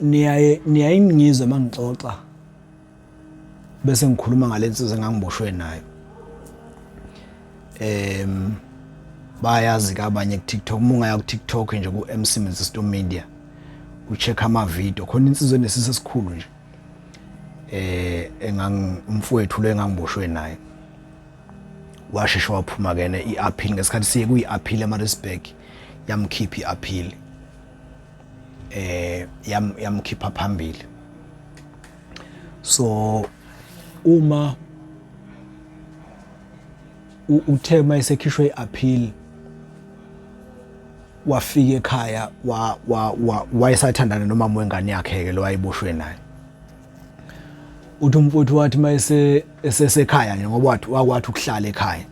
Niyayingizwe mangixoxa bese ngikhuluma ngalensizwe engangiboshwe nayo. Bayazi kabanye ku TikTok, mungaya ku TikTok nje ku MC Mzisito Media ucheck ama video khona insizwe nesise esikhulu nje umfowethu lo engangiboshwe naye washesha waphuma kene iappeal ngesikhathi siye kuyiappeal eMaritzburg yamkhipha iappeal yamkhipha phambili. So uma uthe mayisekhishwe iappeal wafika ekhaya wayesathandana nomama wengane yakhe ke lo wayiboshwe naye. Uthi umfowethu wathi mayise esesekhaya nje ngoba wakwathi ukuhlala ekhaya.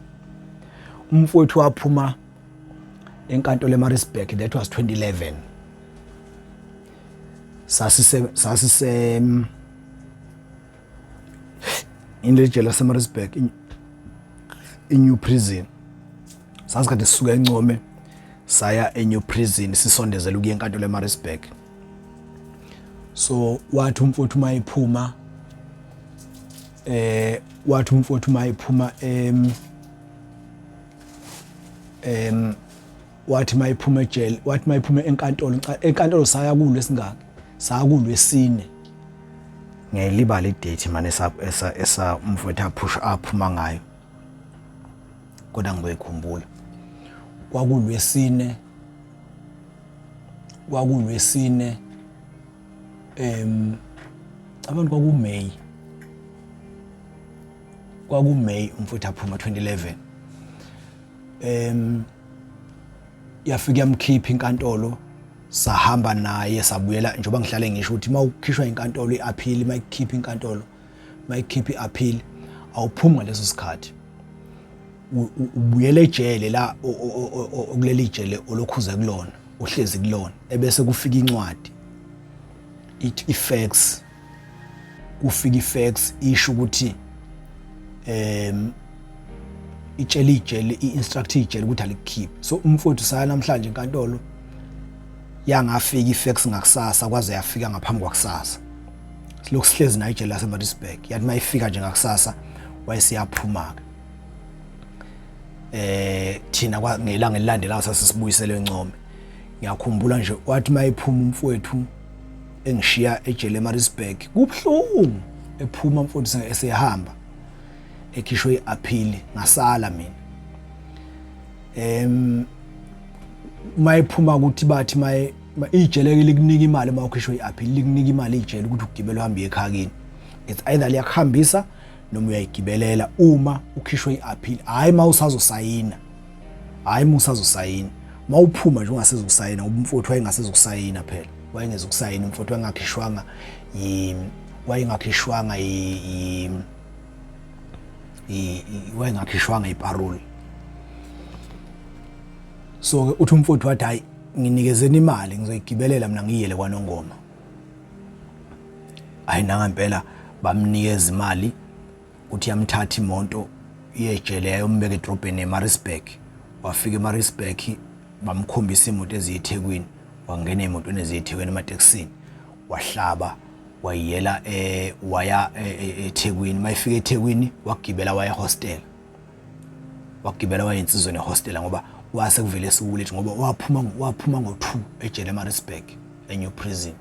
Umfowethu waphuma enkantolo eMaritzburg, that was 2011. Sasise in the jail eMaritzburg in New Prison. Sasikade sisuka eNcome saya eNew Prison sisondezela ukuya enkantolo eMaritzburg. So wathi umfowethu mayiphuma wathi mayiphuma ejail, wathi mayiphuma enkantolo saya kulo esingaka, saya kulo esine. Ngiyilibala idate manje esa umfowethu aphuma ngayo, kodwa ngizoyikhumbula. Kwakulwesine abantu kwakuMay umfowethu aphuma 2011. Yafika yamkhipha inkantolo, sahamba naye sabuyela njengoba ngihlale ngisho ukuthi mawukhishwa inkantolo iappeal, mayikhipha inkantolo, mayikhipha iappeal awuphumi ngaleso sikhathi. Ubuyela ejele la okuleli ijele olokhuza kulona, uhlezi kulona, ebese kufika incwadi i-fax, kufika i-fax isho ukuthi itshela ijele i-instruct ijele ukuthi alikhiphe. So umfowethu saya namhlanje inkantolo yangafika i-fax ngakusasa kwaze yafika ngaphambi kwakusasa. Silokhu sihlezi na ijele laseMaritzburg, yathi mayifika nje ngakusasa wayesiyaphuma. Thina ngelanga elilandelayo sasisibuyisele eNcome. Ngiyakhumbula nje wathi mayiphuma umfowethu engishiya ejele eMaritzburg kubhlungu, ephuma umfowethu esehamba ekhishwe iappeal ngasala mina. Mayiphuma ukuthi bathi ijele likunika imali mawukhishwe iappeal, likunika imali ijele ukuthi ugibele uhambe ekhakini. It's either liyakuhambisa noma uyayigibelela uma ukhishwe iappeal. Hayi mawusazosayina, hayi musazosayina. Mawuphuma nje ungasezokusayina ngoba umfowethu wayengasezokusayina phela. Wayengezokusayina umfowethu wangakhishwanga wayengakhishwanga iparole. So uthi umfowethu wathi hayi nginikezeni imali ngizoyigibelela mina ngiyele kwaNongoma. Hayi nangempela bamnikeza imali uthi yamthatha imoto iyejele yayombeka edrobheni eMaritzburg. Wafika eMaritzburg bamkhombisa imoto eziyeThekwini, wangena emotweni eziyeThekwini ematekisini, wahlaba wayela waya eThekwini. Mayifika eThekwini wagibela waya hostel, wagibela waya insizweni ehostel ngoba wase kuvele sikulethi ngoba waphuma ngo2 ejele eMaritzburg eNew Prison,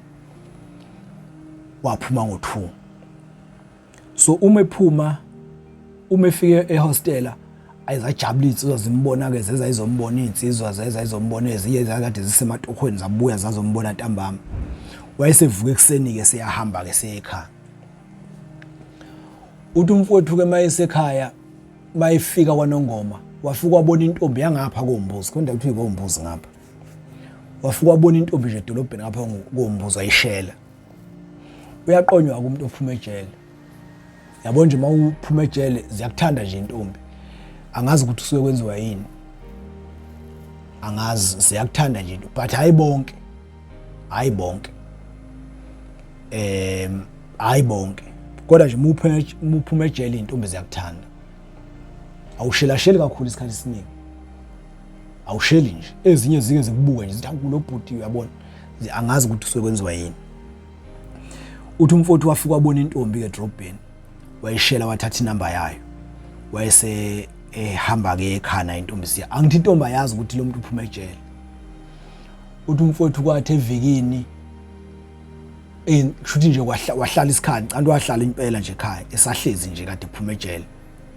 waphuma ngo2. So uma efike ehostela ayizajabula insizwa zimbona ke zezayizombona insizwa zezayizombona eziye zakade zisematokhweni zabuya zazombona ntambama. Wayesevuka ekseni ke seyahamba ke seyekhaya. Uthi umfowethu ke mayesekhaya mayifika kwaNongoma wafika wabona intombi yangapha koMbuzi, konke kuthi koMbuzi ngapha. Wafika wabona intombi nje edolobheni ngapha koMbuzi ayishela. Uyaqonywa kumuntu ophuma ejele. Yabona nje mawuphuma ejele ziyakuthanda nje intombi. Angazi ukuthi usuke kwenziwa yini. Angazi ziyakuthanda nje intombi, but hayi bonke. Hayi bonke. Hayi bonke. Kodwa nje muphuma ejele intombi ziyakuthanda. Awushelasheli kakhulu isikhathi esiningi. Awusheli nje. Ezinye zike zikubuka nje zithi lo bhuti uyabona. Angazi ukuthi usuke kwenziwa yini. uthi umfowethu wafika wabona intombi ke edrobheni wayishela wathatha inamba yayo wayese ehamba ke ekhana intombi siya angithi intombi ayazi ukuthi lo muntu uphuma ejele uthi umfowethu kwathi evikini kushuthi nje wahlala isikhathi canti wahlala impela nje ekhaya esahlezi nje kade kuphuma ejele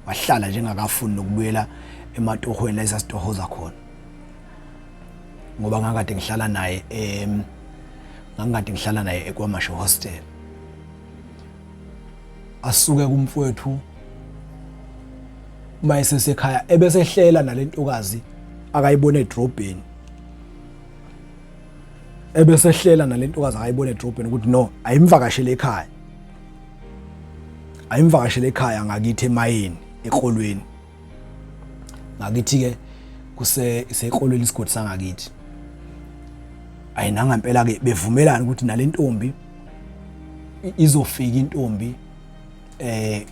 wahlala njengakafuni nokubuyela ematohweni la esasitohoza khona ngoba ngakade ngihlala naye eKwamasho hostel asuke kumfowethu mayesesekhaya ebesehlela nalentokazi akayibona edrobheni ukuthi no ayimvakashele ekhaya ngakithi emayeni eqolweni ngakithi ke kuseqolweni isigodi sangakithi ayinanga impela ke bevumelana ukuthi nalentombi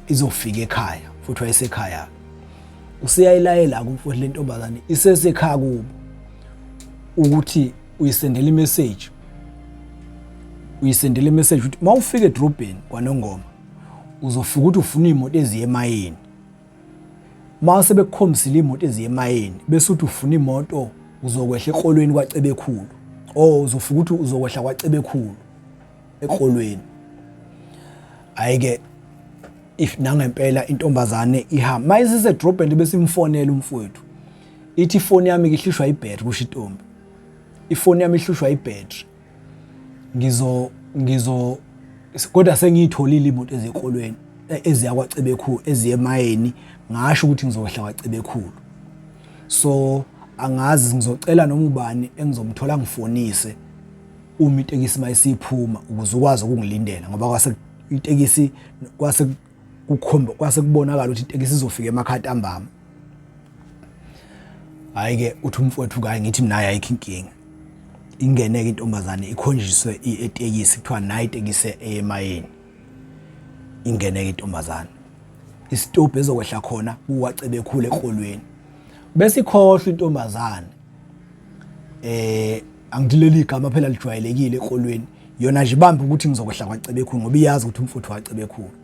izofika ekhaya futhi wayesekhaya usiyayilayela kumfowethu lentombazane isesekhaya kubo ukuthi uyisendela imessage ukuthi mawufika edrobheni kwaNongoma uzofika ukuthi ufuna imoto eziye emayeni mase bekukhombisile imoto eziye emayeni bese uthi ufuna imoto uzokwehla eqolweni kwaCebekhulu uzofika ukuthi uzokwehla kwaCebekhulu eqolweni ayike if nangempela intombazane ihamba mayisise edrobheni bese imfonela umfowethu ithi ifoni yami ihlushwa ibattery kusho intombi ifoni yami ihlushwa ibattery ngizo kodwa sengiyitholile imoto eziqolweni eziya kwaCebekhulu eziye emayeni ngasho ukuthi ngizokwehla kwaCebekhulu so angazi ngizocela noma ubani engizomthola ngifonise uma itekisi mayisiphuma ukuze ukwazi ukungilindela ngoba kwase itekisi kwase kubonakala ukuthi itekisi izofika eMakhatambama ayike uthi umfowethu kayi ngithi mina ayikho inkinga ingeneke intombazane ikhonjiswe etekisi kuthiwa nayi itekisi emayeni ingeneke intombazane isitophu ezokwehla khona kuwaCebekhulu eqolweni bese ikhohlwa intombazane angidileli igama phela lijwayelekile eqolweni yona nje ibambe ukuthi ngizokwehla kwaCebekhulu ngoba iyazi ukuthi umfowethu waCebekhulu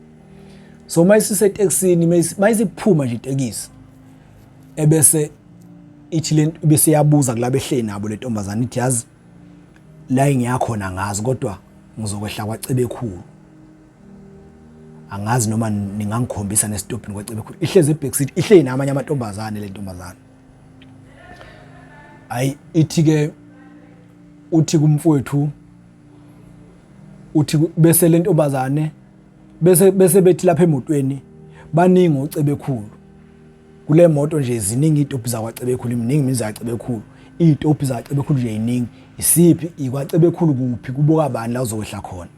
so mayisise eTexini mayisiphuma nje itekisi ebese ithi lento bese yabuza kulabo ehleli nabo lentombazane ithi yazi la ngiyakhona ngazi kodwa ngizokwehla kwaCebekhulu angazi noma ningangikhombisa nesitopini kwaCebekhulu ihleze ebackseat ihleli namanye amantombazane lentombazane ithi ke uthi kumfowethu uthi bese lentombazane bese bethi lapha emotweni baningi oCebekhulu kule moto nje ziningi izitophi zakwaCebekhulu iminingi imizi yaCebekhulu izitophi zaCebekhulu nje iningi isiphi ikwaCebekhulu kuphi kubuka bani la uzokwehla khona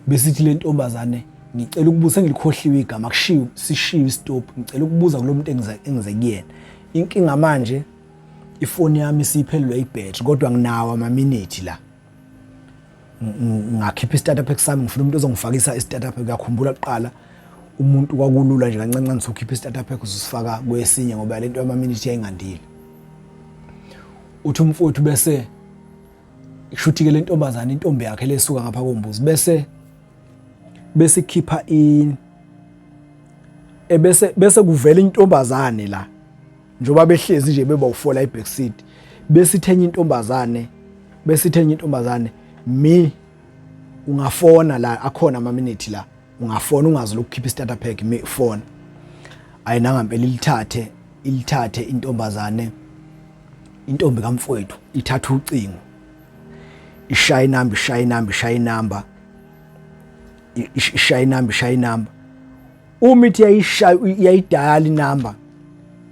besithi lentombazane ngicela ukubuza engilikhohliwe igama kushiwo sishiwe isitophi ngicela ukubuza kulomuntu engize kuyena inkinga manje ifoni yami siphelelwe ibattery kodwa nginawo ama-minute la ngakhipha i-startup pack sami ngifuna umuntu ozongifakisa i-startup pack yakhumbula kuqala umuntu kwakulula nje kancancane sokhipha i-startup pack uzosifaka kwesinye ngoba lento yama-minute yayingandile uthi umfowethu bese kushuthi ke lentombazane intombi yakhe lesuka ngapha kombuzi bese ikhipha bese kuvela intombazane la njoba behlezi nje beba ufola ibackseat bese ithenye intombazane ungafona la akhona ama-minute la ungafona ungazi lokukhipha i-starter pack phone ayinanga impela ilithathe intombazane intombi kamfowethu ithatha ucingo ishaya inamba uma ithi yayidala inamba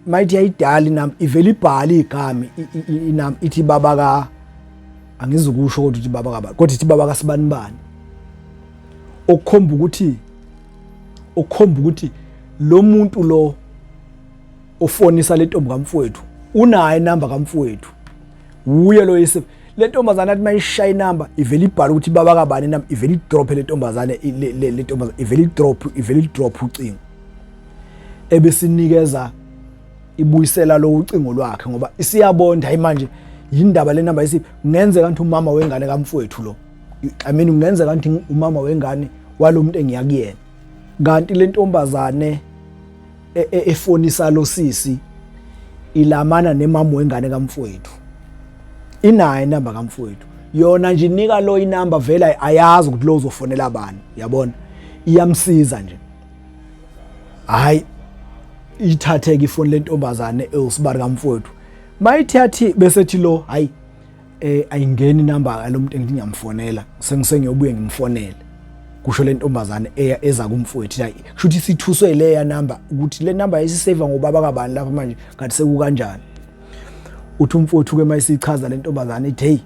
mayithi yayidala inamba ivela ibhala igama inamba ithi baba ka angizukusho kodwa uthi baba ka kodwa ithi baba ka sibanibani okukhomba ukuthi lo muntu lo ofonisa le ntombi kamfowethu unayo inamba kamfowethu uye lo yise le ntombazane athi mayishaya inamba ivela ibhala ukuthi baba kabani inamba ivela idrop le ntombazane le ntombazane ivela idrop ucingo ebesinikeza ibuyisela lo ucingo lwakhe ngoba isiyabonda hayi manje yindaba le namba isiphi kungenzeka ukuthi umama wengane kamfowethu lo I mean ungenza kanti umama wengane walomuntu engiyakuyena kanti le ntombazane efonisa lo sisi ilamana nemama wengane kamfowethu inayo inamba kamfowethu yona nje inika lo inamba vela ayazi ukuthi lo uzofonela bani yabona iyamsiza nje hayi ithatheke ifoni lentombazane eusibari kamfowethu mayithathi bese thi lo hayi ayingeni inamba lo muntu engithi ngiyamfonela sengisengiyobuye ngimfonele kusho lentombazane eza kumfowethu hayi kushuthi sithuswe leya namba ukuthi le namba yesisave ngobaba kabani lapha manje ngathi seku kanjani uthi umfowethu ke mayisichaza lentombazane ithi hey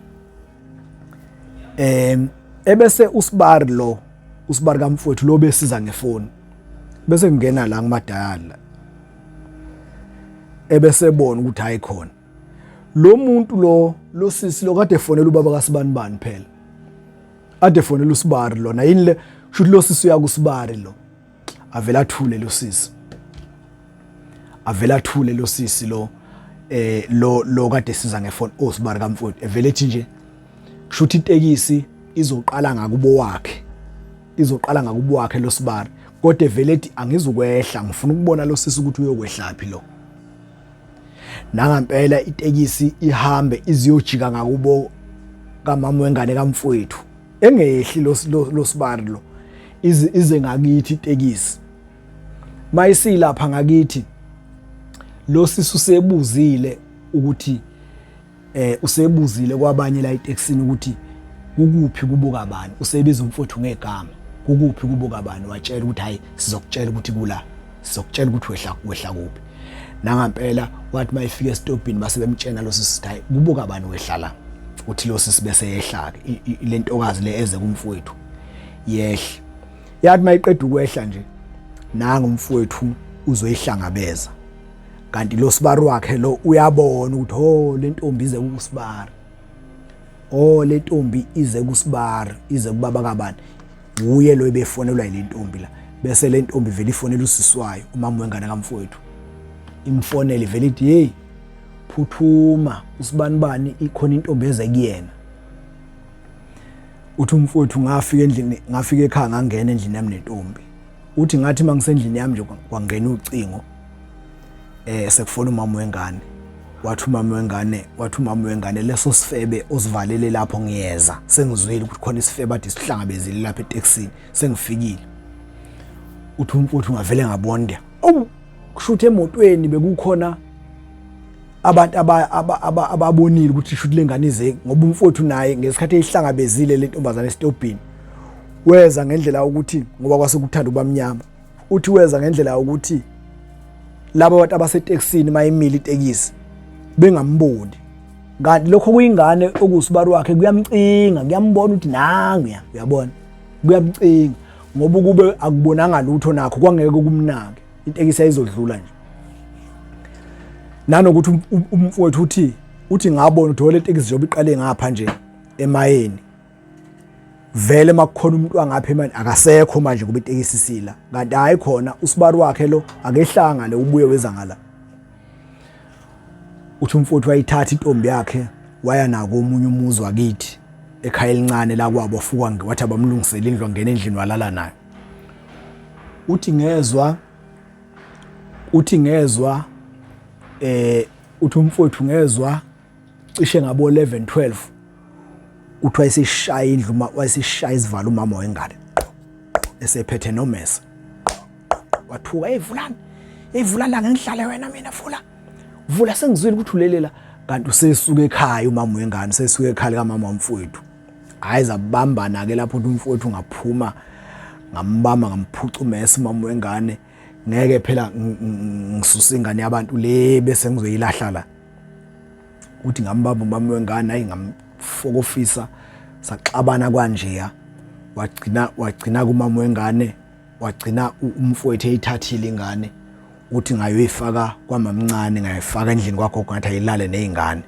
ebese usibari kamfowethu lo besiza ngefoni bese ngena la ngumadala ebese bona ukuthi hayi khona lo muntu lo sisi lo kade efonela ubaba kaSibani bani phela ade fonela uSibari lona yini le shuthi lo sisi uya kuSibari lo avela thule lo sisi avela thule lo sisi lo kade siza ngefoni oSibari kamfowethu evele ethi nje kushuthi itekisi izoqala ngakubo wakhe lo Sibari kodwa evele ethi angizukwehla ngifuna ukubona lo sisi ukuthi uyokwehlaphi lo nangempela itekisi ihambe iziyojika ngakubo kamama wengane kamfowethu engehli lo Sibari lo ize ngakithi itekisi mayisilapha ngakithi lo sisi usebuzile ukuthi usebuzile kwabanye la itekisini ukuthi ukuphi kubuka bani usebiza umfowethu ngegama ukuphi kubuka bani watshela ukuthi hayi sizokutshela ukuthi kula sizokutshela ukuthi wehla kuphi nangempela wathi mayifika estopini base bemtshena lo sisi hayi kubuka bani wehlala uthi lo sisi bese yehla lentokazi le eze kumfowethu yehle yathi mayiqeda ukwehla nje nanga umfowethu uzoyihlangabeza kanti lo Sibari wakhe lo uyabona ukuthi le ntombi ize kuSibari le ntombi ize kuSibari ize kubaba kabani uye lo ebefonelwa ile ntombi la bese le ntombi vele ifonela usisi wayo umama wengane kamfowethu imfonele vele ithi hey phuthuma uSibani bani ikhona intombi eze kuyena uthi umfowethu ngafika ekhaya ngangena endlini yami nentombi uthi ngathi mangisendlini yami nje kwangena ucingo sekufona umama wengane wathi umama wengane leso sifebe osivalele lapho ngiyeza sengizwile ukuthi khona isifebe ade sihlangabezile lapha eTexini sengifikile uthi umfowethu ngavele ngabonda kushuthi emotweni bekukhona abantu ababonile ukuthi shuthi lengane ize ngoba umfowethu naye ngesikhathi ehlangabezile le ntombazane estopini weza ngendlela ukuthi ngoba kwase kuthanda ubamnyama uthi weza ngendlela ukuthi laba abantu abaseTexini mayimile itekisi bengamboni kanti lokho kuyingane okuSibari wakhe kuyamcinga kuyambona ukuthi nangiya uyabona kuyamcinga ngoba kube akubonanga lutho nakho kwangeke kumnake itekisi ayizodlula nje nanokuthi umfowethu uthi ngabona ukuthi le tekisi njengoba iqale ngapha nje emayeni vele makukhona umuntu wangapha emani akasekho manje kuba itekisi sila kanti hayi khona uSibari wakhe lo akehlanga le ubuye weza ngala uthi umfowethu wayithatha intombi yakhe waya nako omunye umuzi wakithi ekhaya elincane la kwabo wafuka wathi abamlungisela indlu angena endlini walala nayo uthi ngezwa uthi umfowethu ngezwa cishe ngabo 11-12 uthi wayesishaya indlu wayesishaya isivalo umama wengane esephethe nomesa wathuka evulana ngihlala wena mina vula sengizwile ukuthi ulelela kanti usesuka ekhaya umama wengane sesuka ekhaya kamama wamfowethu hayi zabambana ke lapho umfowethu ngaphuma ngambamba ngamphuca umesa umama wengane ngeke phela ngisusa ingane yabantu le bese ngizoyilahla la uthi ngambamba umama wengane hayi ngamfokofisa saxabana kanjeya wagcina kumama wengane wagcina umfowethu eyithathile ingane uthi ngayoyifaka kwamamncane ngayifaka endlini kwakho ngathi ayilale nezingane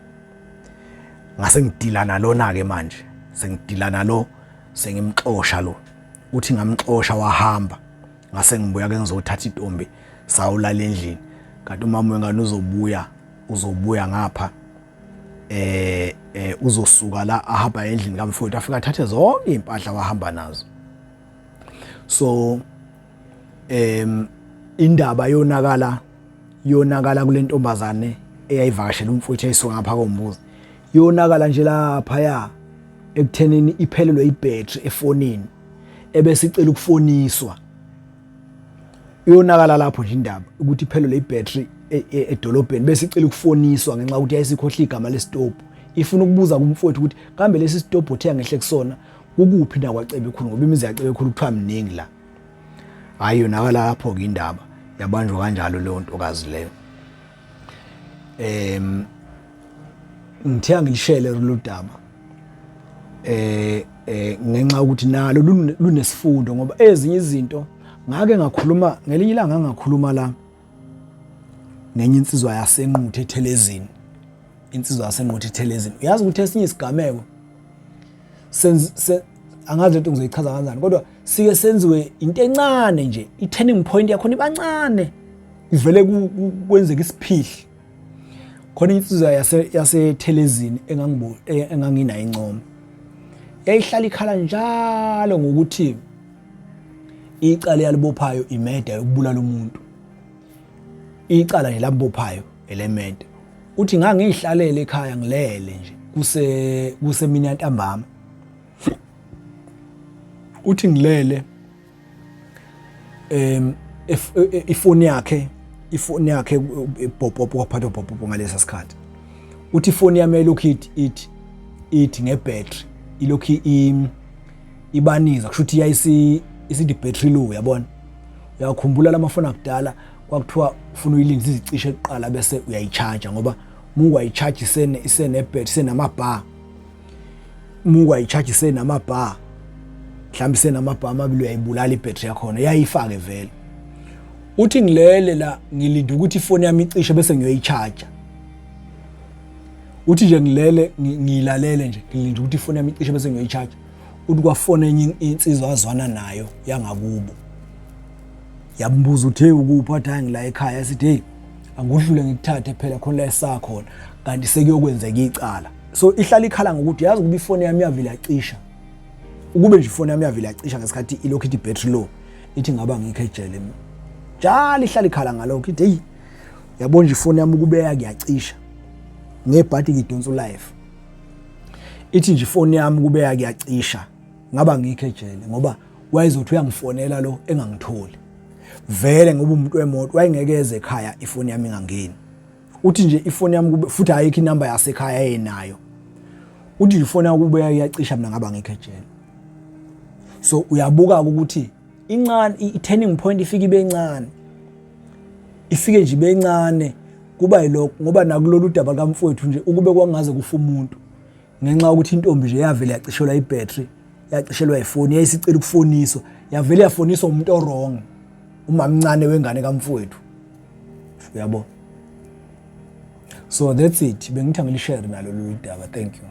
ngase ngidila nalona ke manje sengidila lo sengimxosha lo uthi ngamxosha wahamba ngase ngibuya ke ngizothatha intombi sawulala endlini kanti umama wengane uzobuya ngapha uzosuka la ahamba endlini kamfowethu afika athathe zonke impahla wahamba nazo. So indaba yonakala kule ntombazane eyayivakashela umfowethu eyisuka ngapha kombuzi yonakala nje lapha ya ekuthenini iphelelwe ibattery efonini ebese icela ukufoniswa. Yonakala lapho nje indaba ukuthi iphelelwe ibattery edolobheni bese icela ukufoniswa ngenxa ukuthi yayisikhohla igama lesitop. Ifuna ukubuza kumfowethu ukuthi kambe lesi stop othe ngehle kusona ukuphi na kwacebe ekhulu ngoba imizi yacebe ekhulu kuthiwa mningi la. Hayi yonakala lapho ke indaba yabanjwa kanjalo leyo ntokazi leyo. Ngithe ngilishele lo daba ngenxa ukuthi nalo lunesifundo ngoba ezinye izinto ngake ngakhuluma ngelinye ilanga ngakhuluma la nenye insizwa yasenquthe ethelezini. Insizwa yasenquthe ethelezini uyazi ukuthi esinye isigameko angazi into ngizoyichaza kanjani kodwa sike senziwe into encane nje i-turning point yakhona ibancane ivele kwenzeka isiphihli. Khona insizwa yasethelezini engangina incomo yayihlala ikhala njalo ngokuthi icala yalibophayo imeda yokubulala umuntu. Icala nje labophayo element uthi ngangihlalele ekhaya ngilele nje kusemini yantambama. Uthi ngilele ifoni yakhe popo waphatha popo ngalesa sikhathi. Uthi ifoni yami elokhu ithi ngebattery ilokhu ibaniza kusho ukuthi isithi battery low yabona. Uyakhumbula lamafoni akudala kwakuthiwa ufuna uyilinde izicishe eqala bese uyayicharge ngoba mungu ayicharge isene battery senama-bar. Mungu ayicharge senama-bar mhlawumbe senama-bar amabili uyayibulala ibattery yakhona yayifake vele. Uthi ngilele la ngilinde ukuthi ifoni yami icishe bese ngiyoyicharge. Uthi nje ngilele ngilalele nje ngilinde ukuthi ifoni yami icishe bese ngiyoyicharge. Uthi kwafona enye insizwa azwana nayo yangakubo. Yambuza uthi hey ukuphi athi hayi ngila ekhaya yasithi hey angudlule ngikuthathe phela khona la esakhona kanti sekuyokwenzeka icala. So ihlala ikhala ngokuthi yazi ukuba ifoni yami yavile yacisha. Ukube nje ifoni yami yavile yacisha ngesikhathi ilokhu ithi battery low ithi ngaba ngikho ejele mina. Njalo ihlala ikhala ngalokho ithi hey yabona nje ifoni yami ukube yacisha ngebhadi ngidonsa live. Ithi nje ifoni yami ukube yacisha ngaba ngikho ejele ngoba wayezothi uyangifonela lo engangitholi. Vele ngoba umuntu wemoto wayengekeze ekhaya ifoni yami ingangeni. Uthi nje ifoni yami kube futhi ayikho inamba yasekhaya enayo. Uthi ifoni yami kube yacisha mina ngaba ngikho ejele. So uyabuka ukuthi incane i-turning point ifike ibe encane. Ifike nje ibe encane kuba yilokho ngoba nakulolu daba kamfowethu nje ukube kwangaze kufa umuntu ngenxa ukuthi intombi nje yavele yacishelwa ibattery yacishelwa ifoni yayisicela ukufoniswa yavele yafoniswa umuntu orong umamncane wengane kamfowethu uyabo. So that's it bengithi ngilishare nalo lolu daba. Thank you.